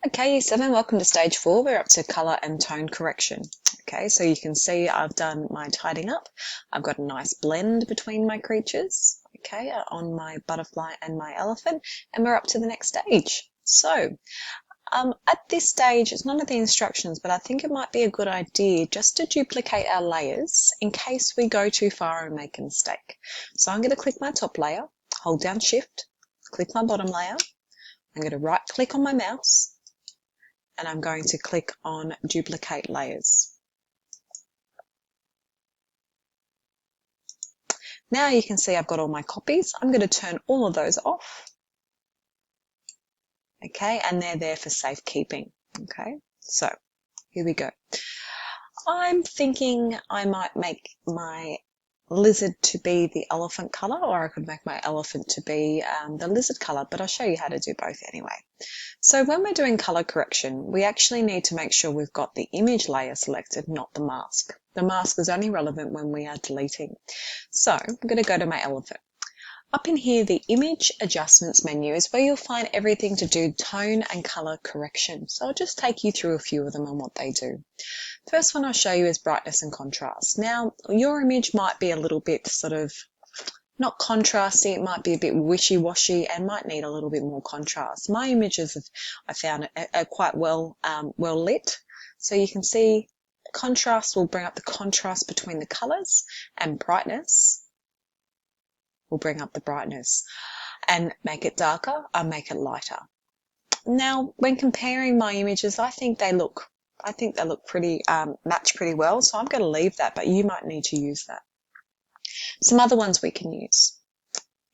Okay, Year 7, welcome to stage 4. We're up to colour and tone correction. Okay, so you can see I've done my tidying up. I've got a nice blend between my creatures, okay, on my butterfly and my elephant, and we're up to the next stage. So, at this stage, it's none of the instructions, but I think it might be a good idea just to duplicate our layers in case we go too far and make a mistake. So I'm going to click my top layer, hold down Shift, click my bottom layer. I'm going to right click on my mouse, and I'm going to click on Duplicate Layers. Now you can see I've got all my copies. I'm going to turn all of those off. Okay, and they're there for safekeeping. Okay, so here we go. I'm thinking I might make my lizard to be the elephant colour, or I could make my elephant to be the lizard colour, but I'll show you how to do both anyway. So when we're doing colour correction, we actually need to make sure we've got the image layer selected, not the mask. The mask is only relevant when we are deleting. So I'm going to go to my elephant. Up in here, the image adjustments menu is where you'll find everything to do tone and colour correction. So I'll just take you through a few of them and what they do. First one I'll show you is brightness and contrast. Now, your image might be a little bit sort of not contrasty, it might be a bit wishy-washy and might need a little bit more contrast. My images, I found, are quite well lit. So you can see contrast will bring up the contrast between the colours, and brightness will bring up the brightness. And make it darker, I make it lighter. Now, when comparing my images, I think they look pretty, match pretty well. So I'm going to leave that, but you might need to use that. Some other ones we can use.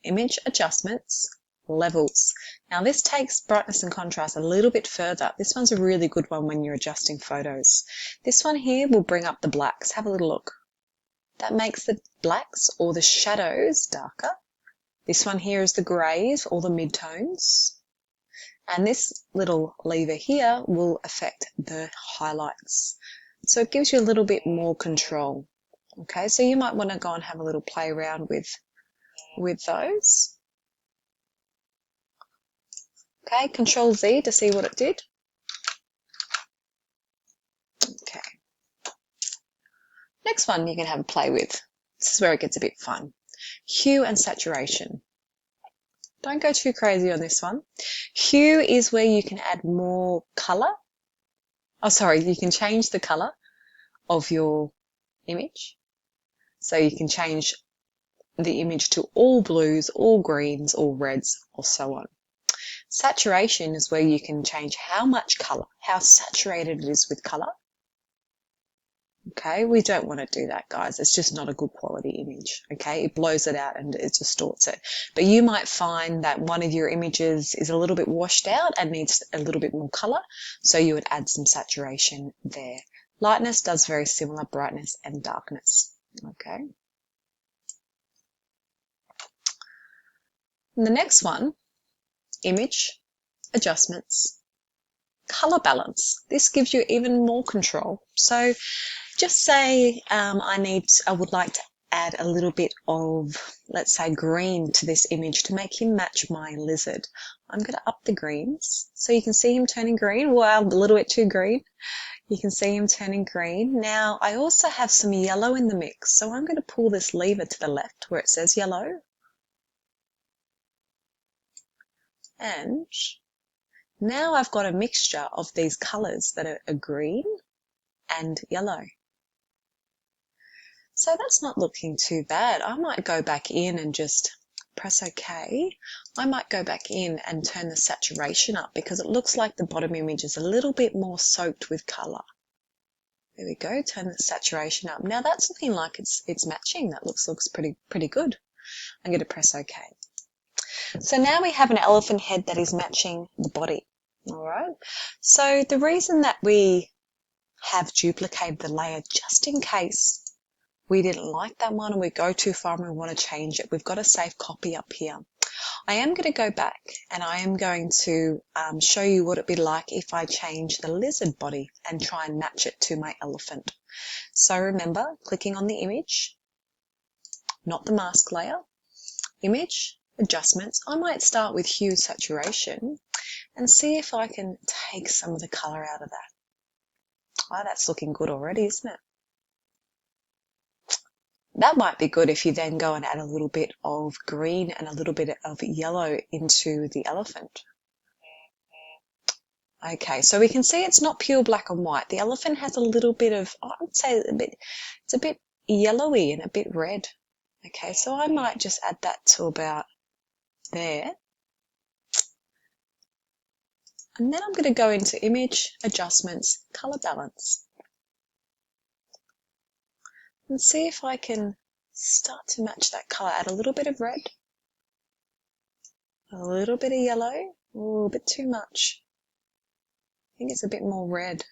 Image adjustments, levels. Now this takes brightness and contrast a little bit further. This one's a really good one when you're adjusting photos. This one here will bring up the blacks. Have a little look. That makes the blacks or the shadows darker. This one here is the greys or the midtones. And this little lever here will affect the highlights. So it gives you a little bit more control. Okay, so you might want to go and have a little play around with those. Okay, Control Z to see what it did. Okay. Next one you can have a play with. This is where it gets a bit fun. Hue and Saturation. Don't go too crazy on this one. Hue is where you can add more colour. Oh, sorry, you can change the colour of your image. So you can change the image to all blues, all greens, all reds, or so on. Saturation is where you can change how much colour, how saturated it is with colour. Okay, we don't want to do that, guys. It's just not a good quality image. Okay, it blows it out and it distorts it. But you might find that one of your images is a little bit washed out and needs a little bit more colour, so you would add some saturation there. Lightness does very similar, brightness and darkness. Okay. And the next one, image adjustments, color balance. This gives you even more control. So just say I would like to add a little bit of, let's say, green to this image to make him match my lizard. I'm going to up the greens so you can see him turning green. Wow, a little bit too green. You can see him turning green. Now I also have some yellow in the mix, so I'm going to pull this lever to the left where it says yellow. And now I've got a mixture of these colours that are green and yellow. So that's not looking too bad. I might go back in and just press OK. I might go back in and turn the saturation up because it looks like the bottom image is a little bit more soaked with colour. There we go, turn the saturation up. Now that's looking like it's matching. That looks pretty good. I'm going to press OK. So now we have an elephant head that is matching the body. All right. So the reason that we have duplicated the layer just in case we didn't like that one and we go too far and we want to change it, we've got a safe copy up here. I am going to go back and I am going to show you what it'd be like if I change the lizard body and try and match it to my elephant. So remember, clicking on the image, not the mask layer, image, adjustments. I might start with hue saturation and see if I can take some of the colour out of that. Oh, that's looking good already, isn't it? That might be good if you then go and add a little bit of green and a little bit of yellow into the elephant. Okay, so we can see it's not pure black and white. The elephant has a little bit of, I would say it's a bit yellowy and a bit red. Okay, so I might just add that to about there. And then I'm going to go into Image, Adjustments, Color Balance. And see if I can start to match that colour. Add a little bit of red, a little bit of yellow, a bit too much. I think it's a bit more red.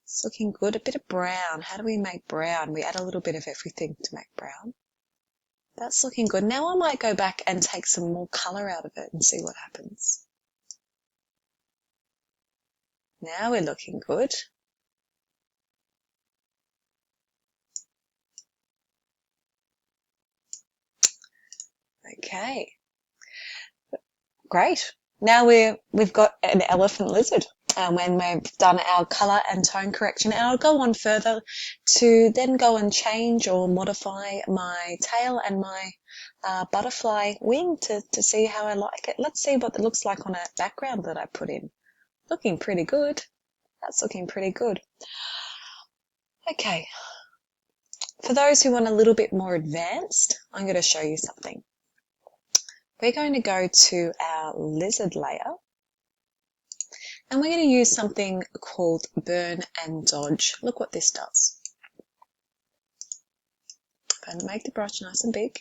It's looking good. A bit of brown. How do we make brown? We add a little bit of everything to make brown. That's looking good. Now I might go back and take some more colour out of it and see what happens. Now we're looking good. Okay, great. Now we've got an elephant lizard when we've done our colour and tone correction. And I'll go on further to then go and change or modify my tail and my butterfly wing to see how I like it. Let's see what it looks like on a background that I put in. Looking pretty good. That's looking pretty good. Okay. For those who want a little bit more advanced, I'm going to show you something. We're going to go to our lizard layer and we're going to use something called Burn and Dodge. Look what this does. I'm going to make the brush nice and big.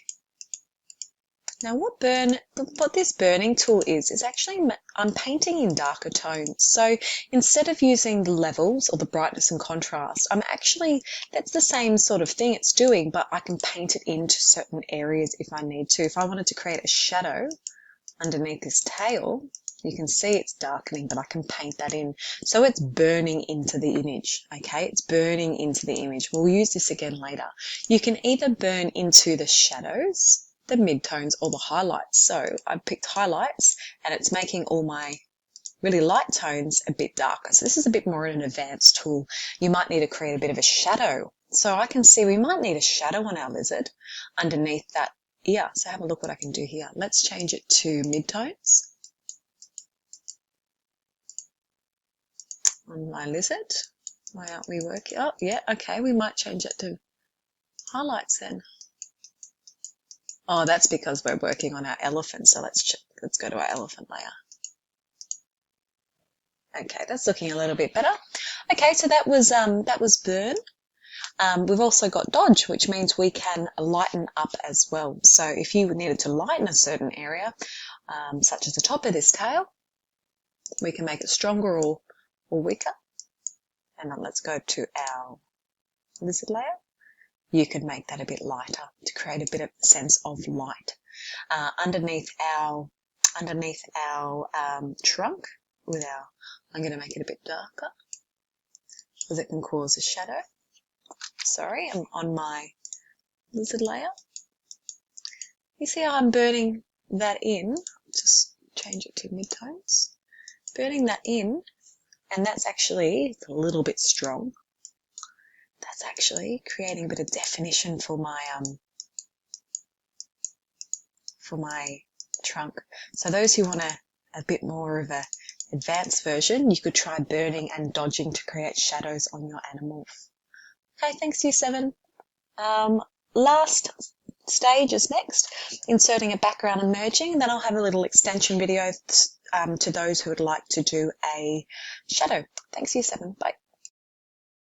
Now what this burning tool is actually I'm painting in darker tones. So instead of using the levels or the brightness and contrast, that's the same sort of thing it's doing, but I can paint it into certain areas if I need to. If I wanted to create a shadow underneath this tail, you can see it's darkening, but I can paint that in. So it's burning into the image, okay? It's burning into the image. We'll use this again later. You can either burn into the shadows, the midtones, or the highlights. So I've picked highlights and it's making all my really light tones a bit darker. So this is a bit more an advanced tool. You might need to create a bit of a shadow. So I can see we might need a shadow on our lizard underneath that ear. So have a look what I can do here. Let's change it to midtones on my lizard. Why aren't we working? Oh, yeah, okay, we might change it to highlights then. Oh, that's because we're working on our elephant. So let's go to our elephant layer. Okay, that's looking a little bit better. Okay, so that was burn. We've also got dodge, which means we can lighten up as well. So if you needed to lighten a certain area, such as the top of this tail, we can make it stronger or weaker. And then let's go to our lizard layer. You can make that a bit lighter to create a bit of sense of light. Underneath our trunk I'm going to make it a bit darker because it can cause a shadow. Sorry, I'm on my lizard layer. You see how I'm burning that in? Just change it to midtones. Burning that in, and that's actually a little bit strong. That's actually creating a bit of definition for my trunk. So those who want a bit more of a advanced version, you could try burning and dodging to create shadows on your Animorph. Okay, thanks Year 7. Last stage is next, inserting a background and merging, and then I'll have a little extension video to those who would like to do a shadow. Thanks Year 7. Bye.